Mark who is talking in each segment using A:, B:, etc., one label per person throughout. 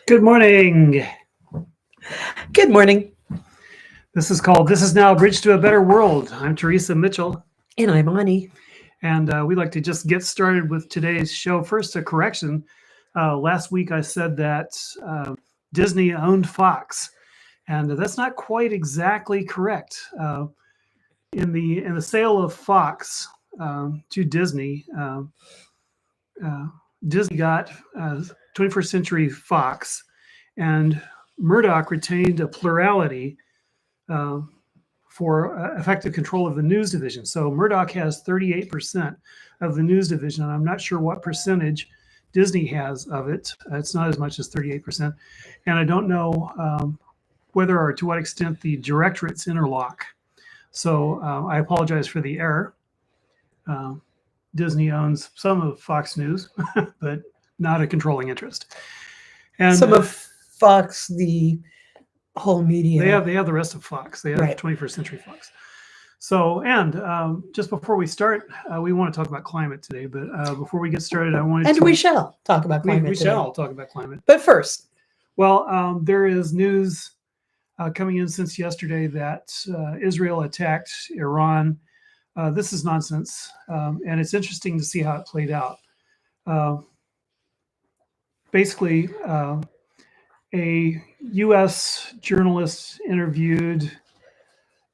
A: Good morning.
B: Good morning.
A: This is now Bridge to a Better World. I'm Teresa Mitchell,
B: And I'm Ani.
A: and we'd like to just get started with today's show. First, a correction. Last week I said that Disney owned Fox, and that's not quite exactly correct. In the sale of Fox to Disney, Disney got 21st Century Fox, and Murdoch retained a plurality uh, for effective control of the news division. So Murdoch has 38% of the news division, and I'm not sure what percentage Disney has of it. It's not as much as 38%. And I don't know whether or to what extent the directorates interlock. So I apologize for the error. Disney owns some of Fox News, but not a controlling interest. And
B: some of Fox, the whole media.
A: They have the rest of Fox. They have
B: Right.
A: 21st Century Fox. So, and just before we start, we want to talk about climate today. But before we get started, I wanted
B: And
A: to.
B: we shall talk about climate
A: We
B: today.
A: shall talk about climate.
B: But first,
A: Well, there is news coming in since yesterday that Israel attacked Iran. This is nonsense, and it's interesting to see how it played out. Basically, a U.S. journalist interviewed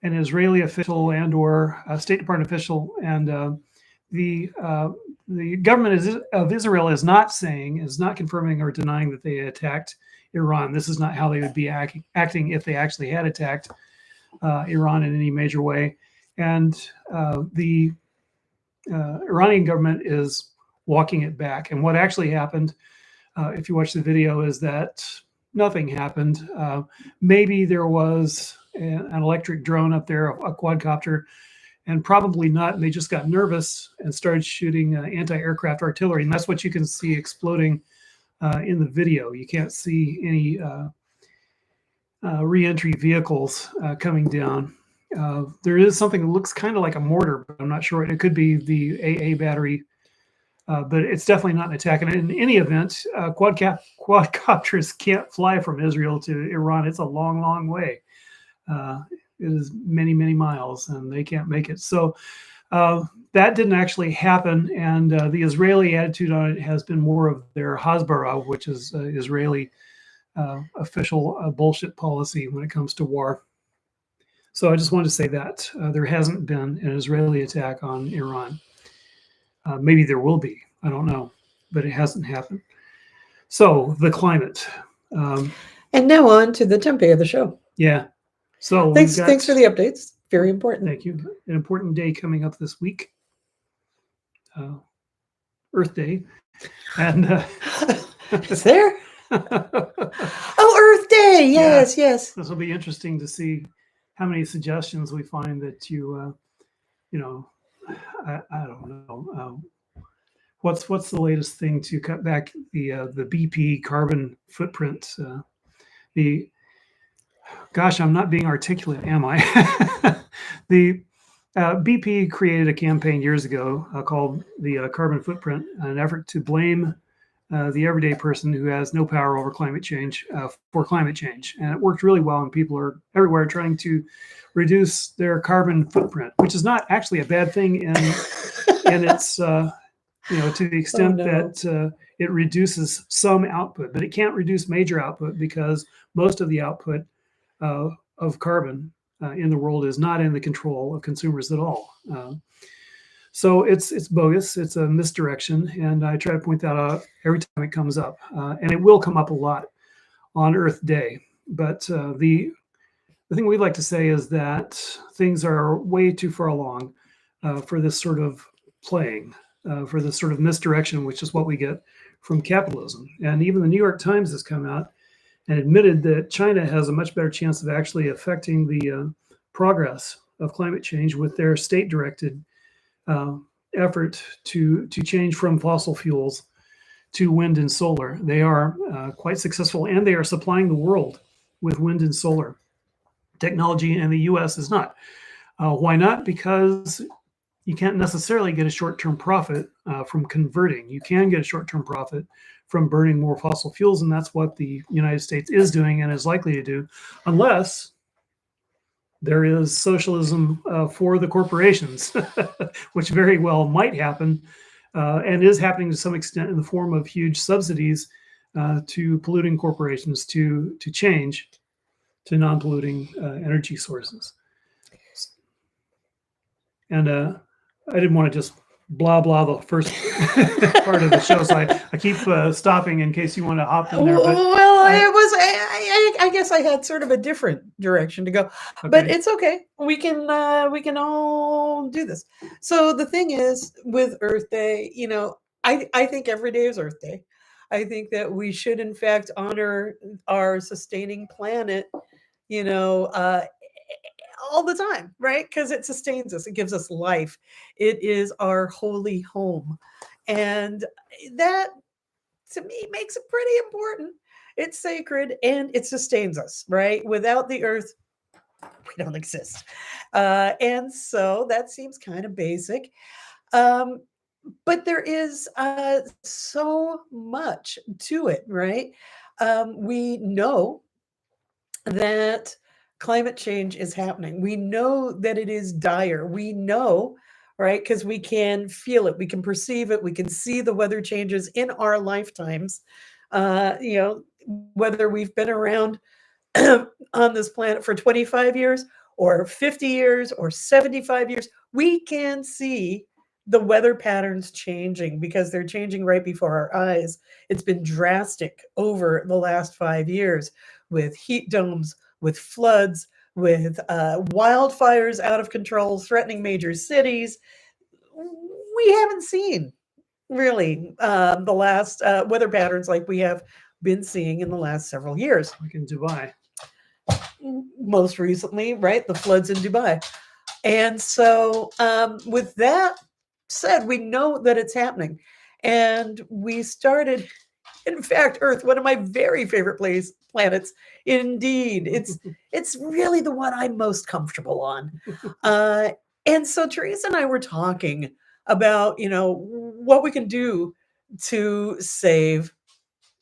A: an Israeli official and/or a State Department official, and the government of Israel is not confirming or denying that they attacked Iran. This is not how they would be acting if they actually had attacked Iran in any major way. And the Iranian government is walking it back. And what actually happened, if you watch the video, is that nothing happened. Maybe there was an electric drone up there, a quadcopter, and probably not. And they just got nervous and started shooting anti-aircraft artillery. And that's what you can see exploding in the video. You can't see any re-entry vehicles coming down. There is something that looks kind of like a mortar, but I'm not sure. It could be the AA battery, but it's definitely not an attack. And in any event, quadcopters can't fly from Israel to Iran. It's a long, long way. It is many, many miles, and they can't make it. So that didn't actually happen. And the Israeli attitude on it has been more of their Hasbara, which is Israeli official bullshit policy when it comes to war. So I just wanted to say that there hasn't been an Israeli attack on Iran. Maybe there will be. I don't know, but it hasn't happened. So the climate.
B: and now on to the tempe of the show.
A: Yeah. So
B: Thanks for the updates. Very important.
A: Thank you. An important day coming up this week. Earth Day. And
B: is there? Oh, Earth Day. Yes,
A: yeah.
B: yes.
A: This will be interesting to see how many suggestions we find that I don't know. What's the latest thing to cut back the BP carbon footprint? Gosh, I'm not being articulate, am I? The BP created a campaign years ago called the carbon footprint, an effort to blame the everyday person who has no power over climate change for climate change. And it worked really well, and people are everywhere trying to reduce their carbon footprint, which is not actually a bad thing in its, to the extent that it reduces some output, but it can't reduce major output because most of the output of carbon in the world is not in the control of consumers at all. So it's bogus. It's a misdirection, and I try to point that out every time it comes up, and it will come up a lot on Earth Day. But the thing we'd like to say is that things are way too far along for this sort of playing, for this sort of misdirection, which is what we get from capitalism. And even the New York Times has come out and admitted that China has a much better chance of actually affecting the progress of climate change with their state-directed effort to change from fossil fuels to wind and solar. They are quite successful, and they are supplying the world with wind and solar technology, and the U.S. is not. Why not? Because you can't necessarily get a short-term profit from converting. You can get a short-term profit from burning more fossil fuels, and that's what the United States is doing and is likely to do, unless there is socialism for the corporations, which very well might happen and is happening to some extent in the form of huge subsidies to polluting corporations to change to non-polluting energy sources. And I didn't want to just blah blah the first part of the show, so I keep stopping in case you want to hop in there. But,
B: well, it was. I guess I had sort of a different direction to go, but it's okay. We can all do this. So the thing is, with Earth Day, I think every day is Earth Day. I think that we should, in fact, honor our sustaining planet. All the time, right? Because it sustains us, it gives us life. It is our holy home. And that, to me, makes it pretty important. It's sacred and it sustains us, right? Without the earth, we don't exist. And so that seems kind of basic. But there is so much to it, right? We know that climate change is happening. We know that it is dire. We know, right? Because we can feel it, we can perceive it, we can see the weather changes in our lifetimes. Whether we've been around on this planet for 25 years or 50 years or 75 years, we can see the weather patterns changing because they're changing right before our eyes. It's been drastic over the last 5 years with heat domes, with floods, with wildfires out of control, threatening major cities. We haven't seen really the last weather patterns like we have been seeing in the last several years.
A: Like in Dubai.
B: Most recently, right? The floods in Dubai. And so with that said, we know that it's happening. And we started, in fact, Earth, one of my very favorite planets. Indeed, it's really the one I'm most comfortable on. And so Teresa and I were talking about, what we can do to save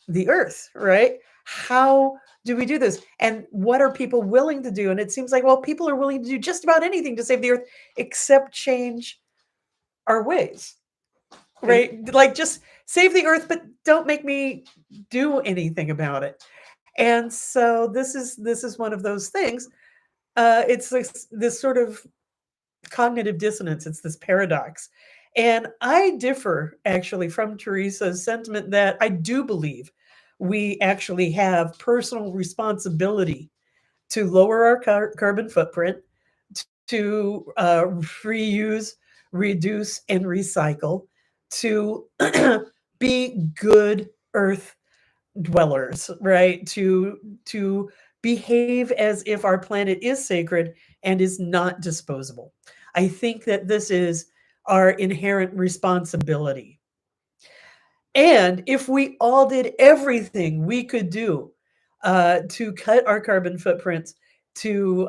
B: the Earth, right? How do we do this? And what are people willing to do? And it seems like, well, people are willing to do just about anything to save the Earth except change our ways, right? Like just save the Earth, but don't make me do anything about it. And so this is one of those things. It's this sort of cognitive dissonance. It's this paradox. And I differ actually from Teresa's sentiment that I do believe we actually have personal responsibility to lower our carbon footprint, to reuse, reduce, and recycle, to be good Earth dwellers, right? To behave as if our planet is sacred and is not disposable. I think that this is our inherent responsibility. And if we all did everything we could do to cut our carbon footprints, to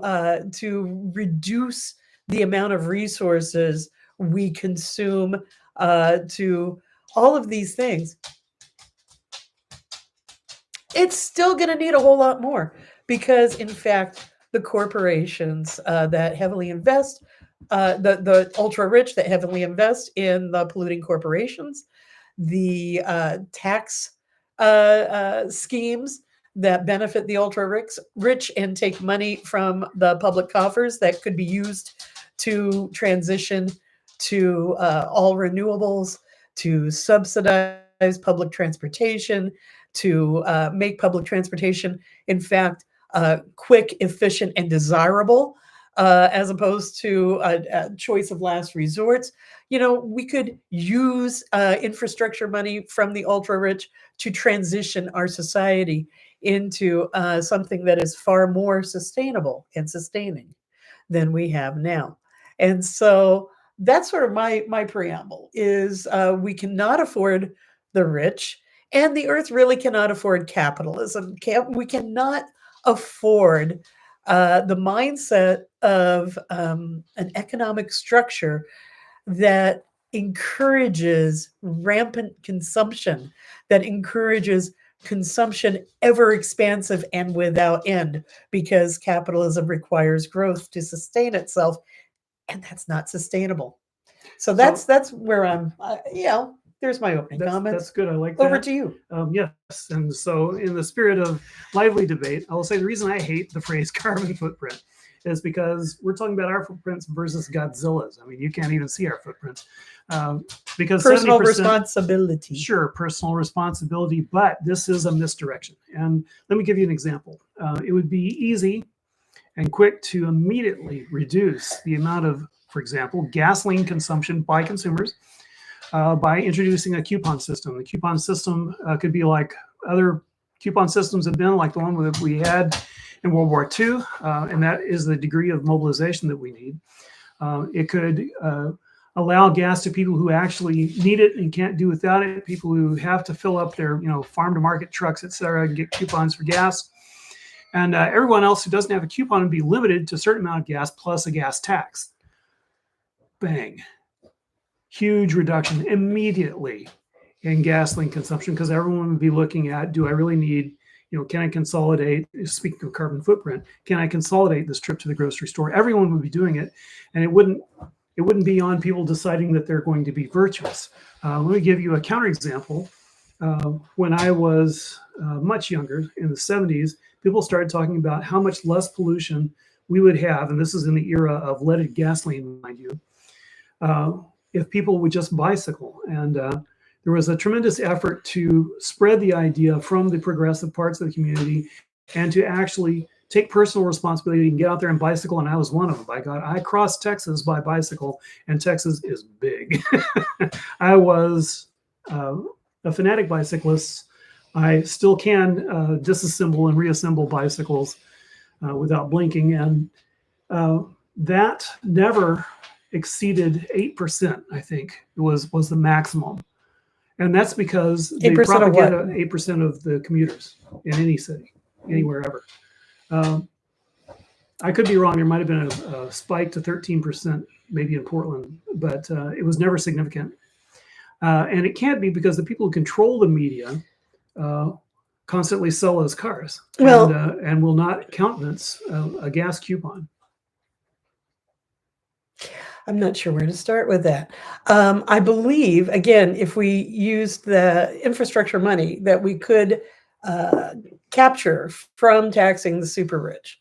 B: reduce the amount of resources we consume, to all of these things, it's still going to need a whole lot more because, in fact, the corporations that heavily invest, the ultra rich that heavily invest in the polluting corporations, the tax schemes that benefit the ultra rich and take money from the public coffers that could be used to transition to all renewables, to subsidize public transportation, to make public transportation, in fact, quick, efficient, and desirable, as opposed to a choice of last resorts. We could use infrastructure money from the ultra rich to transition our society into something that is far more sustainable and sustaining than we have now. And so that's sort of my preamble is we cannot afford the rich, and the earth really cannot afford capitalism. We cannot afford the mindset of an economic structure that encourages rampant consumption, that encourages consumption ever expansive and without end, because capitalism requires growth to sustain itself, and that's not sustainable. So
A: So
B: that's where I'm. There's my opening
A: that's
B: comments.
A: good. I like
B: Over
A: that.
B: to you.
A: Yes, and so in the spirit of lively debate, I will say the reason I hate the phrase carbon footprint is because we're talking about our footprints versus Godzilla's. I mean, you can't even see our footprints um, because
B: Personal
A: 70%.
B: responsibility.
A: Sure, personal responsibility, but this is a misdirection. And let me give you an example. It would be easy and quick to immediately reduce the amount of, for example, gasoline consumption by consumers by introducing a coupon system. The coupon system could be like other coupon systems have been, like the one that we had in World War II, and that is the degree of mobilization that we need. It could allow gas to people who actually need it and can't do without it, people who have to fill up their farm to market trucks, et cetera, and get coupons for gas. And everyone else who doesn't have a coupon would be limited to a certain amount of gas plus a gas tax. Bang. Huge reduction immediately in gasoline consumption, because everyone would be looking at, do I really need, can I consolidate, speaking of carbon footprint, can I consolidate this trip to the grocery store? Everyone would be doing it, and it wouldn't be on people deciding that they're going to be virtuous. Let me give you a counterexample. When I was much younger, in the 70s, people started talking about how much less pollution we would have, and this is in the era of leaded gasoline, mind you, if people would just bicycle. And there was a tremendous effort to spread the idea from the progressive parts of the community and to actually take personal responsibility and get out there and bicycle. And I was one of them. By God, I crossed Texas by bicycle, and Texas is big. I was a fanatic bicyclist. I still can disassemble and reassemble bicycles without blinking. And that never exceeded 8%, I think was the maximum. And that's because they
B: 8% of
A: propagate
B: what?
A: 8% of the commuters in any city, anywhere ever. I could be wrong. There might have been a spike to 13%, maybe in Portland, but it was never significant. And it can't be because the people who control the media constantly sell those cars and will not countenance a gas coupon.
B: I'm not sure where to start with that. I believe, again, if we used the infrastructure money that we could capture from taxing the super rich,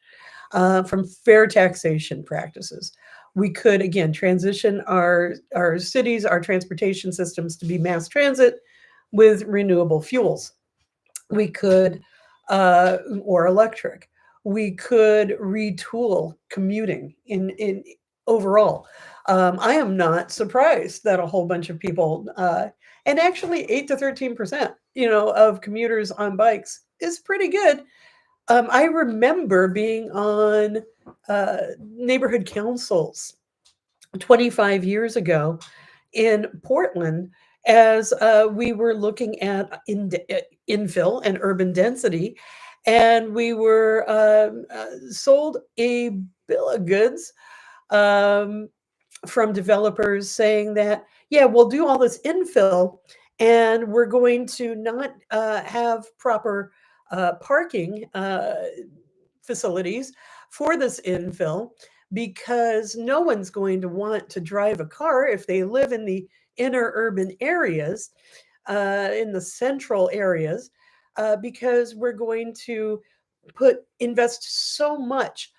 B: from fair taxation practices, we could, again, transition our cities, our transportation systems to be mass transit with renewable fuels. We could, or electric. We could retool commuting in overall. I am not surprised that a whole bunch of people, and actually 8 to 13%, of commuters on bikes is pretty good. I remember being on neighborhood councils 25 years ago in Portland as we were looking at infill and urban density, and we were sold a bill of goods um, from developers saying that, yeah, we'll do all this infill and we're going to not have proper parking facilities for this infill, because no one's going to want to drive a car if they live in the inner urban areas, in the central areas, because we're going to invest so much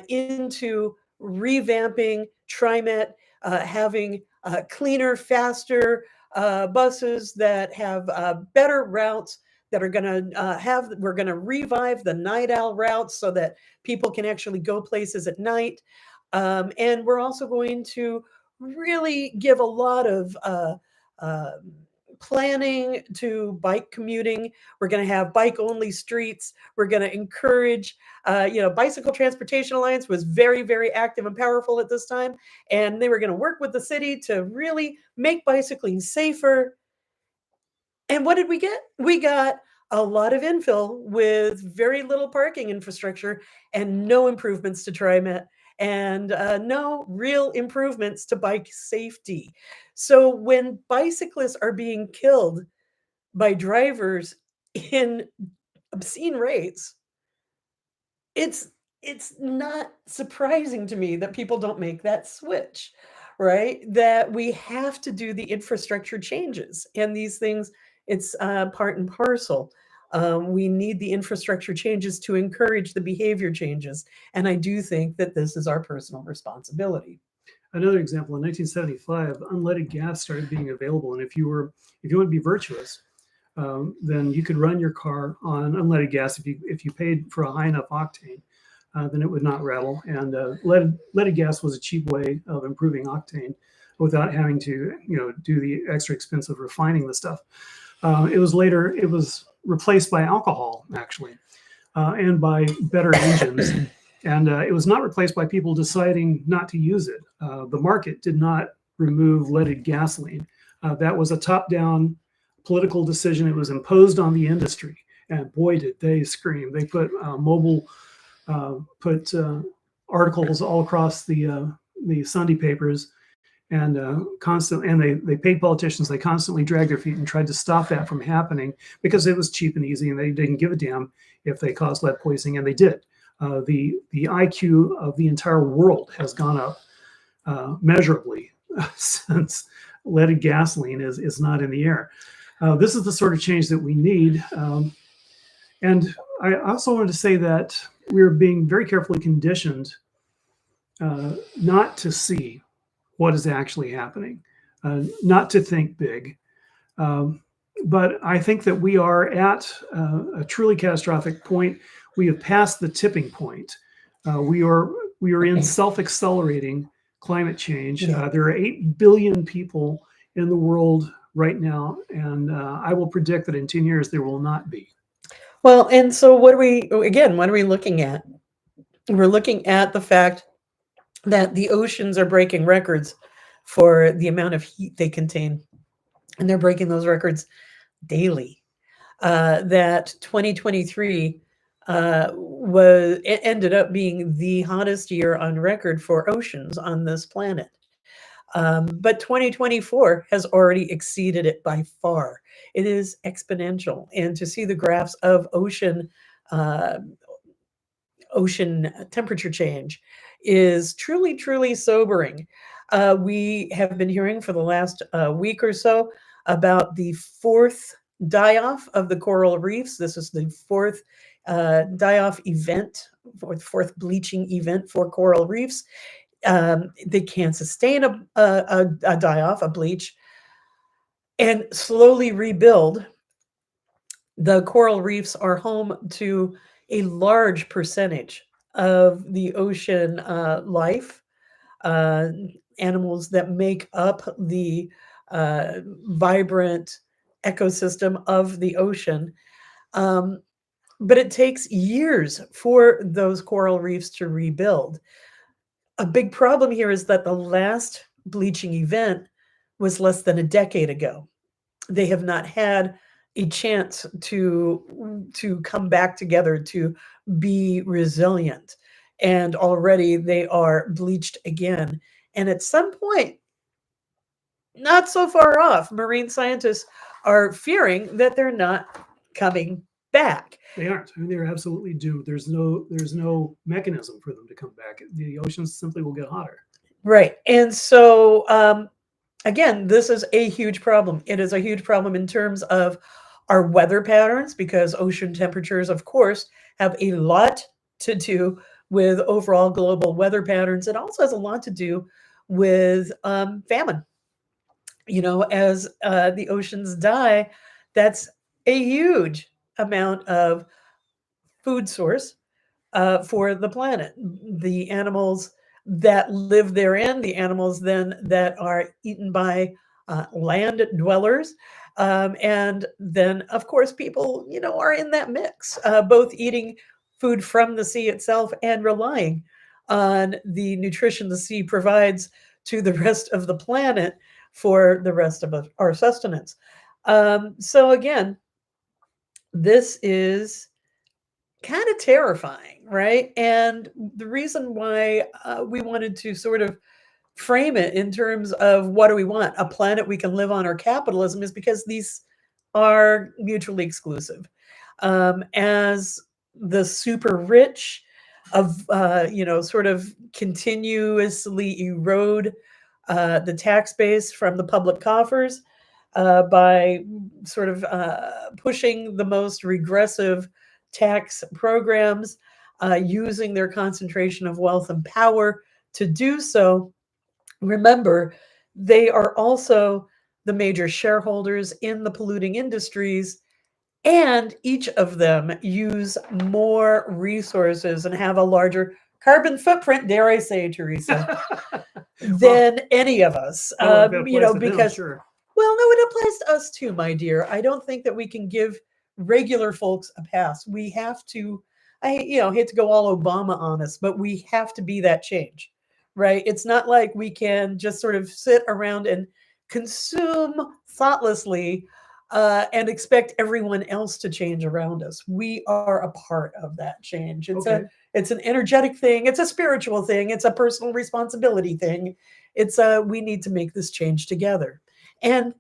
B: into revamping TriMet, having cleaner, faster buses that have better routes, that are going to we're going to revive the night owl routes so that people can actually go places at night. And we're also going to really give a lot of uh, planning to bike commuting. We're going to have bike only streets. We're going to encourage, Bicycle Transportation Alliance was very, very active and powerful at this time. And they were going to work with the city to really make bicycling safer. And what did we get? We got a lot of infill with very little parking infrastructure and no improvements to TriMet. and no real improvements to bike safety. So when bicyclists are being killed by drivers in obscene rates, it's it's not surprising to me that people don't make that switch, right? That we have to do the infrastructure changes, and these things, it's part and parcel. We need the infrastructure changes to encourage the behavior changes, and I do think that this is our personal responsibility.
A: Another example, in 1975, unleaded gas started being available, and if you want to be virtuous, then you could run your car on unleaded gas. If you paid for a high enough octane, then it would not rattle. And leaded gas was a cheap way of improving octane without having to do the extra expense of refining the stuff. It was replaced by alcohol, actually, and by better engines. And it was not replaced by people deciding not to use it. The market did not remove leaded gasoline. That was a top-down political decision. It was imposed on the industry, and boy, did they scream! They put articles all across the Sunday papers, and they paid politicians. They constantly dragged their feet and tried to stop that from happening because it was cheap and easy, and they didn't give a damn if they caused lead poisoning, and they did. The IQ of the entire world has gone up measurably since leaded gasoline is not in the air. This is the sort of change that we need. And I also wanted to say that we're being very carefully conditioned not to see what is actually happening, not to think big. But I think that we are at a truly catastrophic point. We have passed the tipping point. We are in self-accelerating climate change.
B: Yeah.
A: There are 8 billion people in the world right now, and I will predict that in 10 years there will not be.
B: Well, and so what are we looking at? We're looking at the fact that the oceans are breaking records for the amount of heat they contain, and they're breaking those records daily. That 2023 ended up being the hottest year on record for oceans on this planet. But 2024 has already exceeded it by far. It is exponential, and to see the graphs of uh, ocean temperature change is truly, truly sobering. We have been hearing for the last week or so about the fourth die-off of the coral reefs. This is the fourth die-off event, or fourth bleaching event for coral reefs. They can't sustain a die-off, a bleach, and slowly rebuild. The coral reefs are home to a large percentage of the ocean life, uh, animals that make up the vibrant ecosystem of the ocean. Um, but it takes years for those coral reefs to rebuild. A big problem here is that the last bleaching event was less than a decade ago. They have not had a chance to come back together, to be resilient, and already they are bleached again. And at some point, not so far off, marine scientists are fearing that they're not coming back.
A: They aren't. I mean, they're absolutely doomed. There's no mechanism for them to come back. The oceans simply will get hotter.
B: Right. And so again, this is a huge problem. It is a huge problem in terms of our weather patterns, because ocean temperatures, of course, have a lot to do with overall global weather patterns. It also has a lot to do with famine. As the oceans die, that's a huge amount of food source for the planet. The animals that live therein, the animals then that are eaten by land dwellers. And then, of course, people, are in that mix, both eating food from the sea itself and relying on the nutrition the sea provides to the rest of the planet for the rest of our sustenance. So again, this is kind of terrifying, right? And the reason why we wanted to sort of frame it in terms of what do we want, a planet we can live on or capitalism, is because these are mutually exclusive. As the super rich of sort of continuously erode the tax base from the public coffers by sort of pushing the most regressive tax programs, using their concentration of wealth and power to do so. Remember, they are also the major shareholders in the polluting industries, and each of them use more resources and have a larger carbon footprint, dare I say, Teresa,
A: Well,
B: than any of us.
A: that applies to them,
B: Because,
A: sure.
B: well, no, it applies to us too, my dear. I don't think that we can give regular folks a pass. We have to, hate to go all Obama on us, but we have to be that change, right? It's not like we can just sort of sit around and consume thoughtlessly and expect everyone else to change around us. We are a part of that change.
A: Okay.
B: It's an energetic thing. It's a spiritual thing. It's a personal responsibility thing. It's we need to make this change together and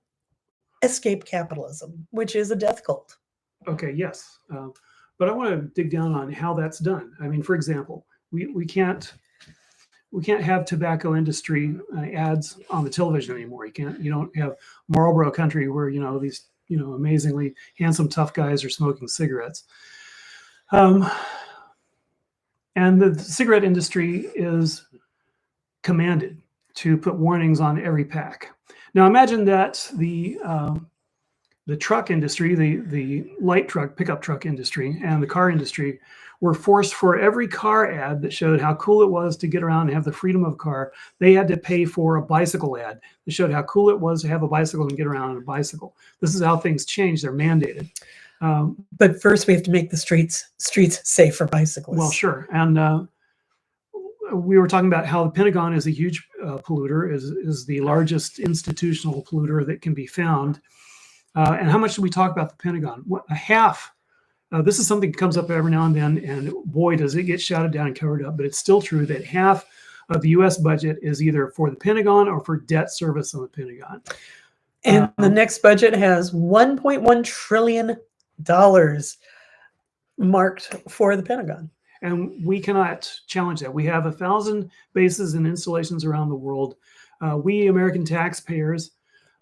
B: escape capitalism, which is a death cult.
A: Okay, yes. But I want to dig down on how that's done. I mean, for example, we can't have tobacco industry ads on the television anymore. You don't have Marlboro Country where these amazingly handsome tough guys are smoking cigarettes. And the cigarette industry is commanded to put warnings on every pack. Now imagine that the truck industry, the light truck, pickup truck industry, and the car industry were forced, for every car ad that showed how cool it was to get around and have the freedom of a car, they had to pay for a bicycle ad that showed how cool it was to have a bicycle and get around on a bicycle. This is how things change. They're mandated.
B: But first, we have to make the streets safe for bicyclists.
A: Well, sure. And we were talking about how the Pentagon is a huge polluter, is the largest institutional polluter that can be found. And how much do we talk about the Pentagon? A half. This is something that comes up every now and then, and boy, does it get shouted down and covered up. But it's still true that half of the U.S. budget is either for the Pentagon or for debt service on the Pentagon.
B: And the next budget has $1.1 trillion marked for the Pentagon.
A: And we cannot challenge that. We have 1,000 bases and installations around the world. We American taxpayers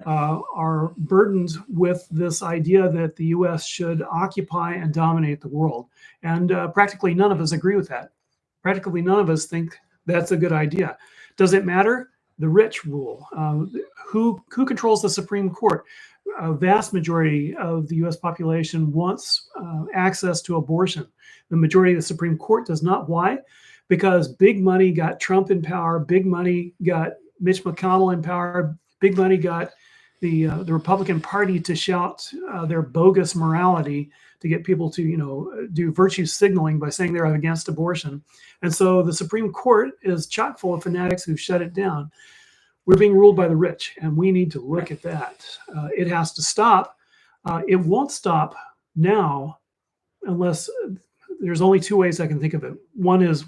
A: are burdened with this idea that the U.S. should occupy and dominate the world. And practically none of us agree with that. Practically none of us think that's a good idea. Does it matter? The rich rule. Who controls the Supreme Court? A vast majority of the U.S. population wants access to abortion. The majority of the Supreme Court does not. Why? Because big money got Trump in power. Big money got Mitch McConnell in power. Big money got the Republican Party to shout their bogus morality to get people to do virtue signaling by saying they're against abortion. And so the Supreme Court is chock full of fanatics who shut it down. We're being ruled by the rich, and we need to look at that. It has to stop. It won't stop now unless there's only two ways I can think of it. One is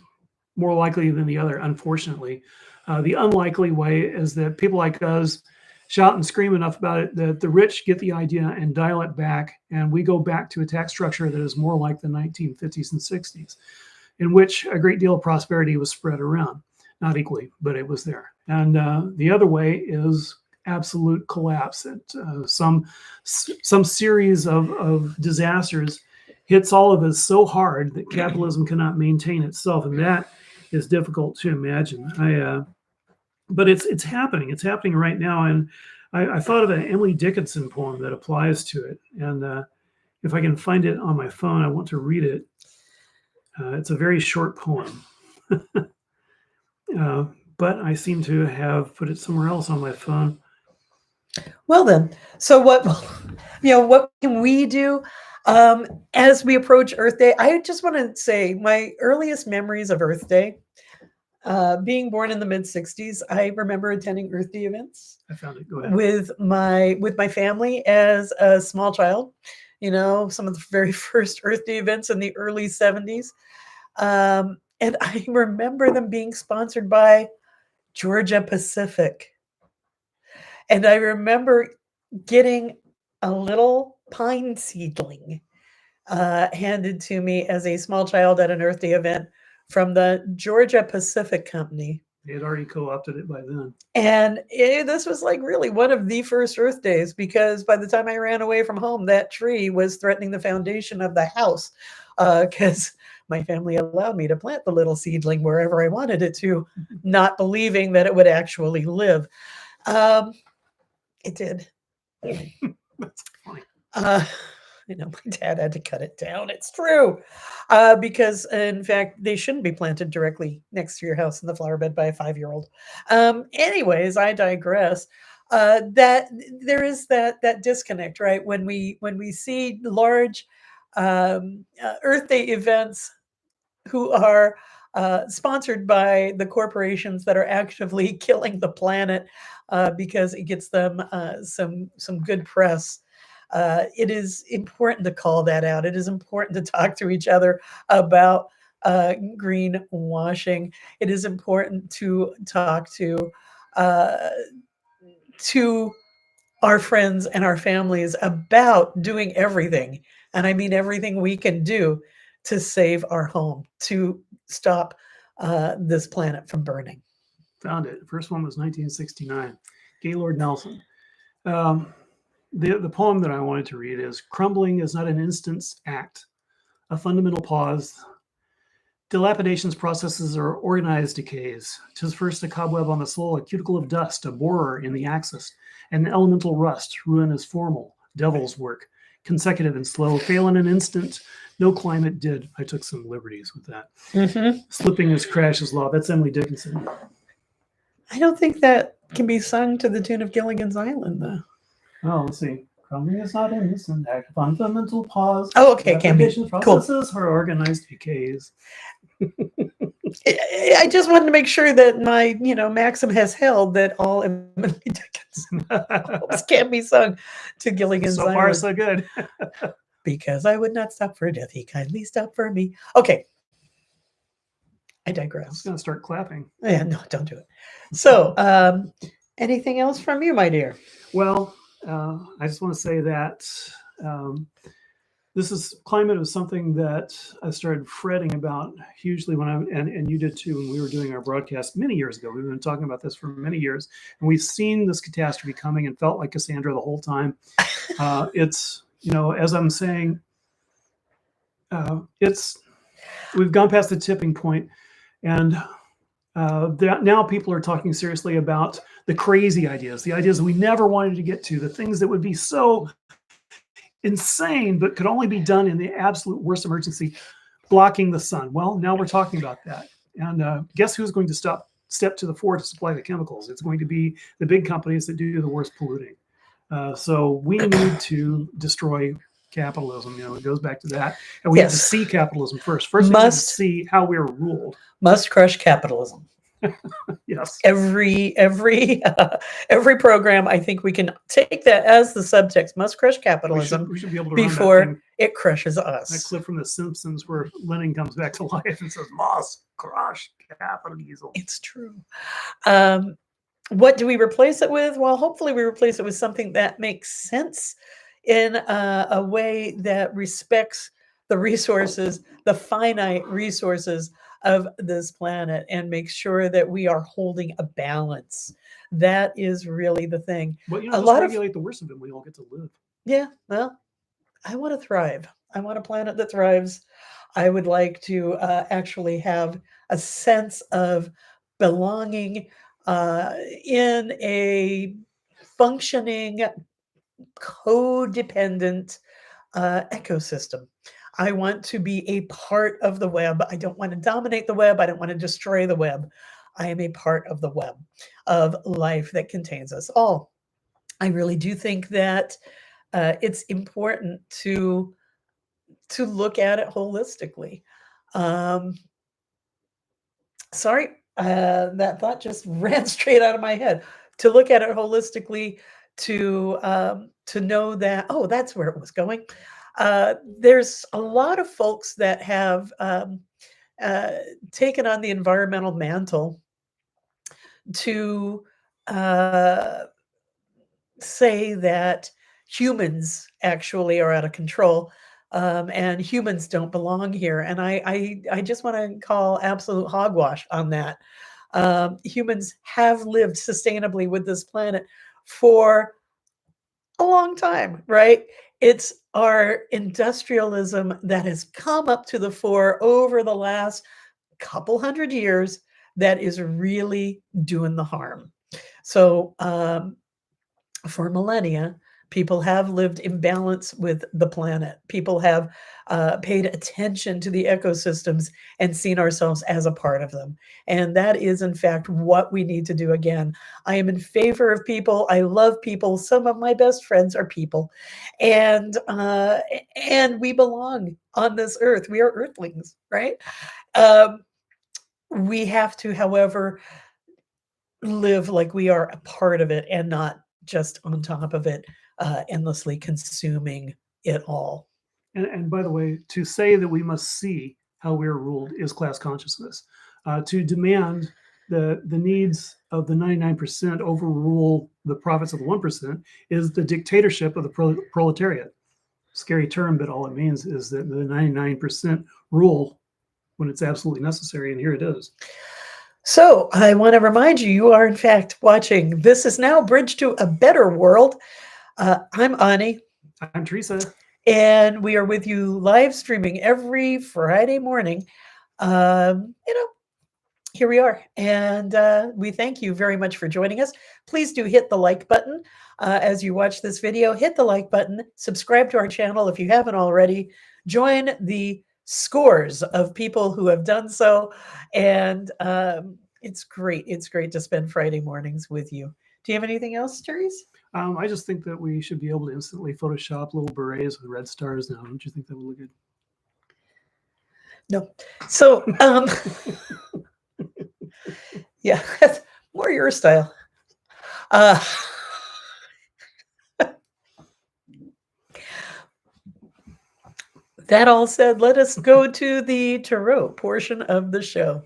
A: more likely than the other, unfortunately. The unlikely way is that people like us shout and scream enough about it that the rich get the idea and dial it back, and we go back to a tax structure that is more like the 1950s and 60s, in which a great deal of prosperity was spread around. Not equally, but it was there. And the other way is absolute collapse. Some series of disasters hits all of us so hard that capitalism cannot maintain itself, and that is difficult to imagine. But it's happening. It's happening right now, and I thought of an Emily Dickinson poem that applies to it. And if I can find it on my phone, I want to read it. It's a very short poem. But I seem to have put it somewhere else on my phone.
B: Well then, so what can we do as we approach Earth Day? I just want to say my earliest memories of Earth Day, being born in the mid 60s, I remember attending Earth Day events.
A: I found it. Go ahead.
B: With my family as a small child. some of the very first Earth Day events in the early 70s. And I remember them being sponsored by Georgia Pacific. And I remember getting a little pine seedling handed to me as a small child at an Earth Day event from the Georgia Pacific Company.
A: They had already co-opted it by then.
B: And this was like really one of the first Earth Days, because by the time I ran away from home, that tree was threatening the foundation of the house, because my family allowed me to plant the little seedling wherever I wanted it to, not believing that it would actually live. It did.
A: That's funny.
B: My dad had to cut it down. It's true. Because, in fact, they shouldn't be planted directly next to your house in the flower bed by a 5-year-old. Anyways, I digress. That there is that disconnect, right? When we see large Earth Day events who are sponsored by the corporations that are actively killing the planet because it gets them some good press. It is important to call that out. It is important to talk to each other about greenwashing. It is important to talk to our friends and our families about doing everything, and I mean everything we can do to save our home, to stop this planet from burning.
A: Found it. The first one was 1969. Gaylord Nelson. The poem that I wanted to read is: Crumbling is not an instant's act, a fundamental pause. Dilapidation's processes are organized decays. 'Tis first a cobweb on the soul, a cuticle of dust, a borer in the axis, an elemental rust. Ruin is formal, devil's work, consecutive and slow, fail in an instant. No climate did. I took some liberties with that.
B: Mm-hmm.
A: Slipping is crash's law. That's Emily Dickinson.
B: I don't think that can be sung to the tune of Gilligan's Island, though.
A: Oh, let's see. Crumbling is not an instant act, a fundamental pause.
B: Oh, okay, can be.
A: Processes cool. Are organized decays.
B: I just wanted to make sure that my, maxim has held that all Emily Dickinson poems can be sung to Gilligan's Island.
A: So far, so good.
B: Because I would not stop for death, he kindly stopped for me. Okay. I digress.
A: I was going to start clapping.
B: Yeah, no, don't do it. So, anything else from you, my dear?
A: Well, I just want to say that climate is something that I started fretting about hugely when and you did too, when we were doing our broadcast many years ago. We've been talking about this for many years, and we've seen this catastrophe coming and felt like Cassandra the whole time. It's, as I'm saying, we've gone past the tipping point, and now people are talking seriously about the crazy ideas, the ideas we never wanted to get to, the things that would be so insane, but could only be done in the absolute worst emergency, blocking the sun. Well, now we're talking about that. And guess who's going to step to the fore to supply the chemicals? It's going to be the big companies that do the worst polluting. So we need to destroy capitalism. It goes back to that. And we have to see capitalism first. First, we have to see how we're ruled.
B: Must crush capitalism.
A: Yes.
B: Every program, I think we can take that as the subtext. Must crush capitalism.
A: We should be able to
B: before it crushes us.
A: That clip from The Simpsons where Lenin comes back to life and says, "Must crush capitalism."
B: It's true. What do we replace it with? Well, hopefully we replace it with something that makes sense in a way that respects the resources, the finite resources of this planet, and make sure that we are holding a balance. That is really the thing.
A: Well, just regulate the worst of it. We all get to live.
B: Yeah. Well, I want to thrive. I want a planet that thrives. I would like to actually have a sense of belonging in a functioning, codependent ecosystem. I want to be a part of the web. I don't want to dominate the web. I don't want to destroy the web. I am a part of the web of life that contains us all. I really do think that it's important to look at it holistically. Sorry, that thought just ran straight out of my head. To look at it holistically, to know that, that's where it was going. There's a lot of folks that have uh, taken on the environmental mantle to uh, say that humans actually are out of control, and humans don't belong here. And I just want to call absolute hogwash on that. Humans have lived sustainably with this planet for a long time, right? It's our industrialism that has come up to the fore over the last couple hundred years that is really doing the harm. So, for millennia, people have lived in balance with the planet. People have paid attention to the ecosystems and seen ourselves as a part of them. And that is, in fact, what we need to do again. I am in favor of people. I love people. Some of my best friends are people, and we belong on this earth. We are Earthlings, right? Um, we have to, however, live like we are a part of it and not just on top of it, endlessly consuming it all.
A: And by the way, to say that we must see how we are ruled is class consciousness. To demand the needs of the 99% overrule the profits of the 1% is the dictatorship of the proletariat. Scary term, but all it means is that the 99% rule when it's absolutely necessary, and here it is.
B: So I want to remind you, you are in fact watching This Is Now Bridge to a Better World. I'm Ani,
A: I'm Teresa.
B: and we are with you live streaming every Friday morning. You know, here we are, and we thank you very much for joining us. Please do hit the like button as you watch this video. Hit the like button, subscribe to our channel if you haven't already, join the scores of people who have done so, and it's great. It's great to spend Friday mornings with you. Do you have anything else, Therese?
A: I just think that we should be able to instantly Photoshop little berets with red stars now. Don't you think that would look good?
B: No. So, yeah, that's more your style. That all said, let us go to the tarot portion of the show.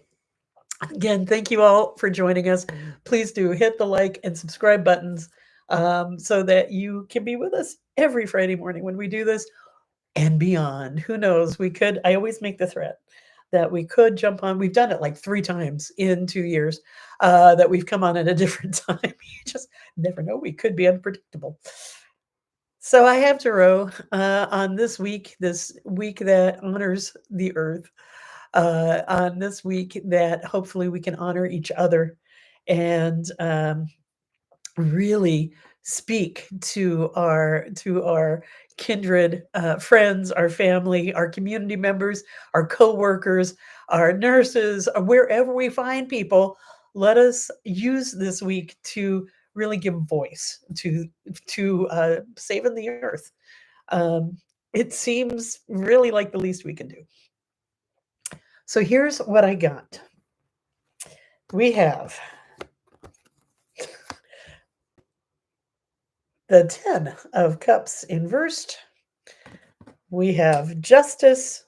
B: Again, thank you all for joining us. Please do hit the like and subscribe buttons so that you can be with us every Friday morning when we do this and beyond. Who knows? I always make the threat that we could jump on. We've done it like 3 times in 2 years that we've come on at a different time. You just never know. We could be unpredictable. So I have tarot on this week that honors the earth, on this week that hopefully we can honor each other and really speak to our kindred friends, our family, our community members, our co-workers, our nurses, wherever we find people. Let us use this week to really give voice to saving the earth. It seems really like the least we can do. So here's what I got. We have the 10 of Cups inversed. We have Justice.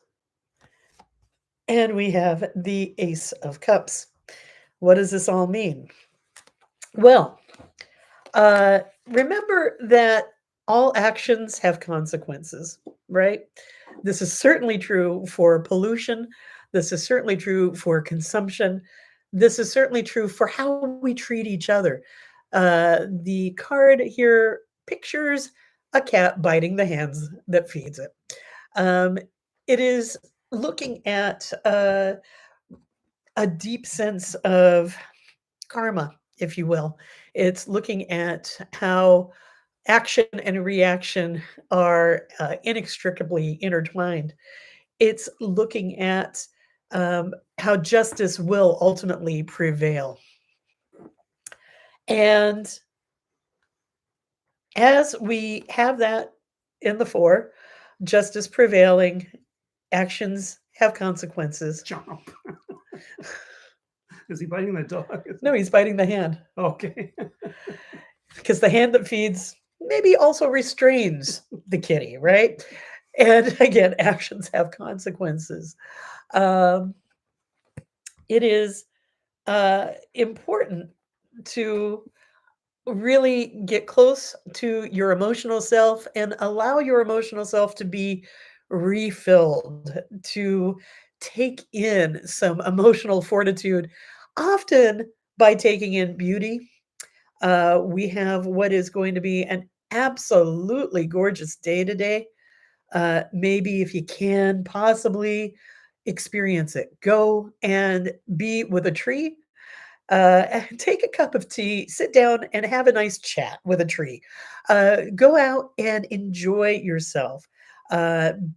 B: And we have the Ace of Cups. What does this all mean? Well, remember that all actions have consequences, right? This is certainly true for pollution. This is certainly true for consumption. This is certainly true for how we treat each other. The card here pictures a cat biting the hands that feeds it. It is looking at a deep sense of karma, if you will. It's looking at how action and reaction are inextricably intertwined. It's looking at how justice will ultimately prevail. And as we have that in the fore, justice prevailing, actions have consequences.
A: Jump. Is he biting the dog?
B: No, he's biting the hand.
A: Okay.
B: Because the hand that feeds maybe also restrains the kitty, right? And again, actions have consequences. Um, it is important to really get close to your emotional self and allow your emotional self to be refilled, to take in some emotional fortitude, often by taking in beauty. We have what is going to be an absolutely gorgeous day today. Maybe if you can possibly experience it, go and be with a tree, and take a cup of tea, sit down and have a nice chat with a tree. Go out and enjoy yourself.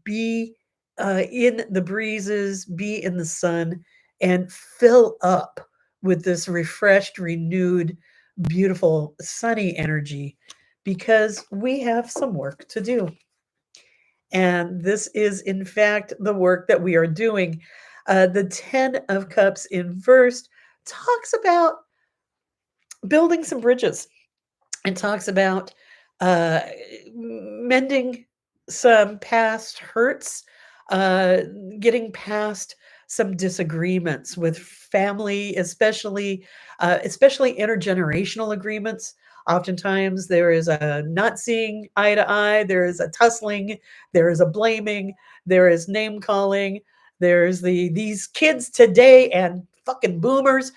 B: Be in the breezes, be in the sun, and fill up with this refreshed, renewed, beautiful, sunny energy because we have some work to do. And this is, in fact, the work that we are doing. The 10 of Cups inversed talks about building some bridges and talks about uh, mending some past hurts, uh, getting past some disagreements with family, especially intergenerational agreements. Oftentimes, there is a not seeing eye to eye. There is a tussling. There is a blaming. There is name calling. There's these kids today and fucking boomers.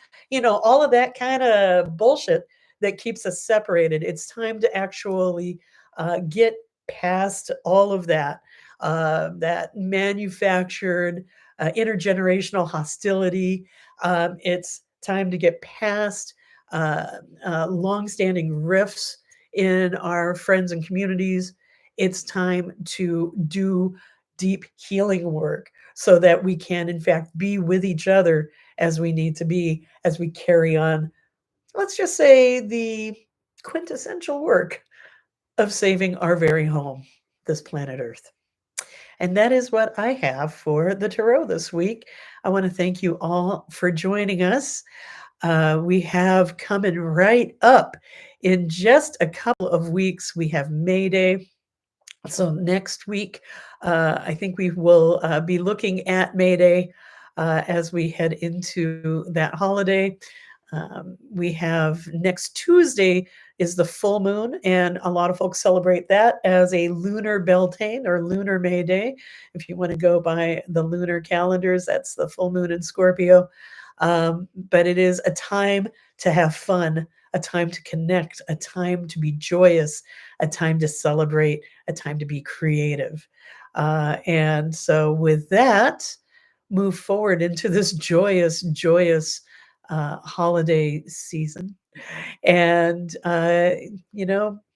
B: All of that kind of bullshit that keeps us separated. It's time to actually get past all of that manufactured intergenerational hostility. It's time to get past uh, longstanding rifts in our friends and communities. It's time to do deep healing work so that we can, in fact, be with each other as we need to be as we carry on, let's just say, the quintessential work of saving our very home, this planet Earth. And that is what I have for the Tarot this week. I want to thank you all for joining us. We have coming right up in just a couple of weeks, we have May Day. So next week, I think we will be looking at May Day as we head into that holiday. We have next Tuesday is the full moon, and a lot of folks celebrate that as a lunar Beltane or lunar May Day. If you want to go by the lunar calendars, that's the full moon in Scorpio. But it is a time to have fun, a time to connect, a time to be joyous, a time to celebrate, a time to be creative. And so, with that, move forward into this joyous holiday season, and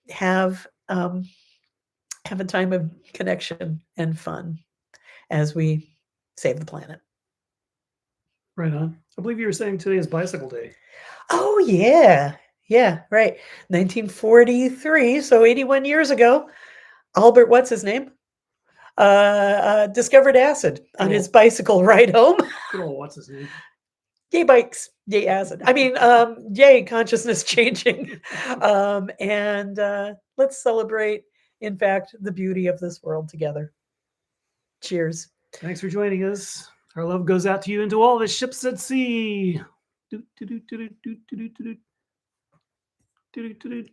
B: have a time of connection and fun as we save the planet.
A: Right on. I believe you were saying today is Bicycle Day.
B: Oh yeah, right. 1943, so 81 years ago, Albert, what's his name? Discovered acid on his bicycle ride home.
A: Good old what's his name?
B: Yay bikes, yay acid. I mean, yay consciousness changing. And let's celebrate, in fact, the beauty of this world together. Cheers.
A: Thanks for joining us. Our love goes out to you and to all the ships at sea. Do, do, do, do, do, do, do, do, do, do, do, do.